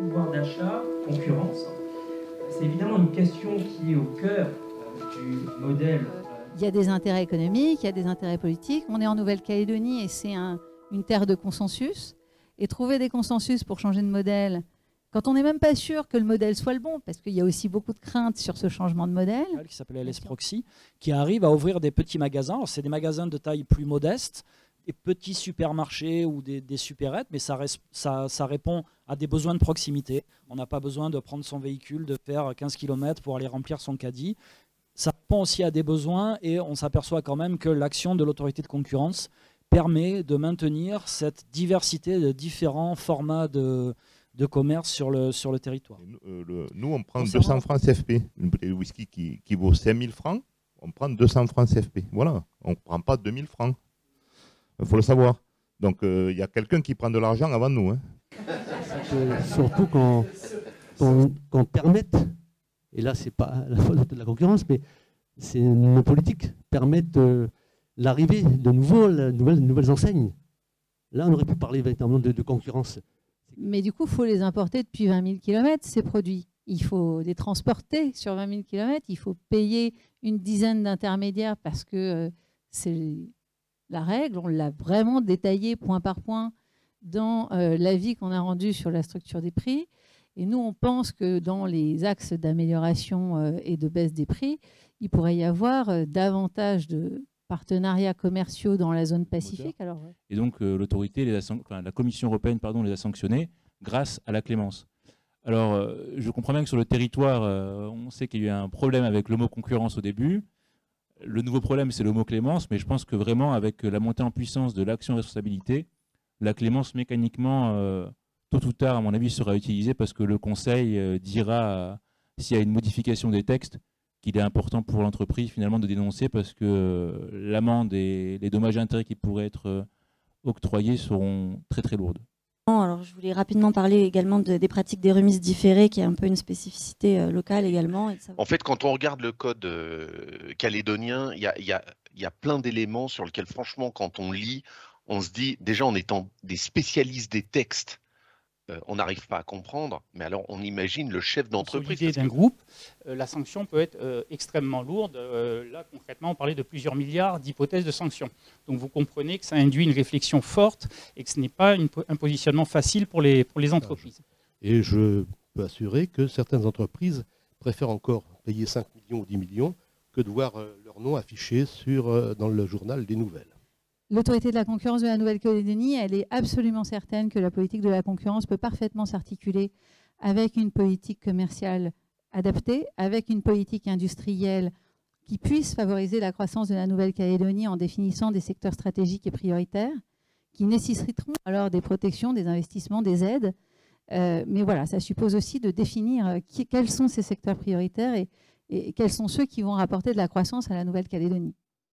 pouvoir d'achat, concurrence. C'est évidemment une question qui est au cœur du modèle. Il y a des intérêts économiques, il y a des intérêts politiques. On est en Nouvelle-Calédonie et c'est une terre de consensus. Et trouver des consensus pour changer de modèle, quand on n'est même pas sûr que le modèle soit le bon, parce qu'il y a aussi beaucoup de craintes sur ce changement de modèle. Qui s'appelle LS Proxy, qui arrive à ouvrir des petits magasins. C'est des magasins de taille plus modeste, des petits supermarchés ou des supérettes, mais ça répond à des besoins de proximité. On n'a pas besoin de prendre son véhicule, de faire 15 km pour aller remplir son caddie. Ça répond aussi à des besoins et on s'aperçoit quand même que l'action de l'autorité de concurrence permet de maintenir cette diversité de différents formats de commerce sur le territoire. Nous, on prend 200 francs CFP. Une bouteille de whisky qui vaut 5000 francs, on prend 200 francs CFP. Voilà, on ne prend pas 2000 francs. Il faut le savoir. Donc, il y a quelqu'un qui prend de l'argent avant nous. Hein. Surtout qu'on permette, et là, ce n'est pas la faute de la concurrence, mais c'est nos politiques permettent l'arrivée de nouvelles enseignes. Là, on aurait pu parler véritablement de concurrence. Mais du coup, il faut les importer depuis 20 000 km, ces produits. Il faut les transporter sur 20 000 km. Il faut payer une dizaine d'intermédiaires parce que c'est la règle. On l'a vraiment détaillé point par point dans l'avis qu'on a rendu sur la structure des prix. Et nous, on pense que dans les axes d'amélioration et de baisse des prix, il pourrait y avoir davantage de partenariats commerciaux dans la zone Pacifique. Alors, et donc l'autorité, la Commission européenne les a sanctionnés grâce à la clémence. Alors je comprends bien que sur le territoire, on sait qu'il y a eu un problème avec le mot concurrence au début. Le nouveau problème, c'est le mot clémence, mais je pense que vraiment avec la montée en puissance de l'action responsabilité, la clémence mécaniquement, tôt ou tard, à mon avis, sera utilisée parce que le Conseil dira s'il y a une modification des textes, qu'il est important pour l'entreprise finalement de dénoncer parce que l'amende et les dommages et intérêts qui pourraient être octroyés seront très très lourdes. Alors, je voulais rapidement parler également des pratiques des remises différées, qui est un peu une spécificité locale également. En fait, quand on regarde le code calédonien, il y a plein d'éléments sur lesquels, franchement, quand on lit, on se dit, déjà en étant des spécialistes des textes, on n'arrive pas à comprendre, mais alors on imagine le chef d'entreprise. L'idée d'un groupe, la sanction peut être extrêmement lourde. Là, concrètement, on parlait de plusieurs milliards d'hypothèses de sanctions. Donc vous comprenez que ça induit une réflexion forte et que ce n'est pas un positionnement facile pour les entreprises. Et je peux assurer que certaines entreprises préfèrent encore payer 5 millions ou 10 millions que de voir leur nom affiché dans le journal des nouvelles. L'autorité de la concurrence de la Nouvelle-Calédonie, elle est absolument certaine que la politique de la concurrence peut parfaitement s'articuler avec une politique commerciale adaptée, avec une politique industrielle qui puisse favoriser la croissance de la Nouvelle-Calédonie en définissant des secteurs stratégiques et prioritaires, qui nécessiteront alors des protections, des investissements, des aides. Mais voilà, ça suppose aussi de définir quels sont ces secteurs prioritaires et quels sont ceux qui vont rapporter de la croissance à la Nouvelle-Calédonie.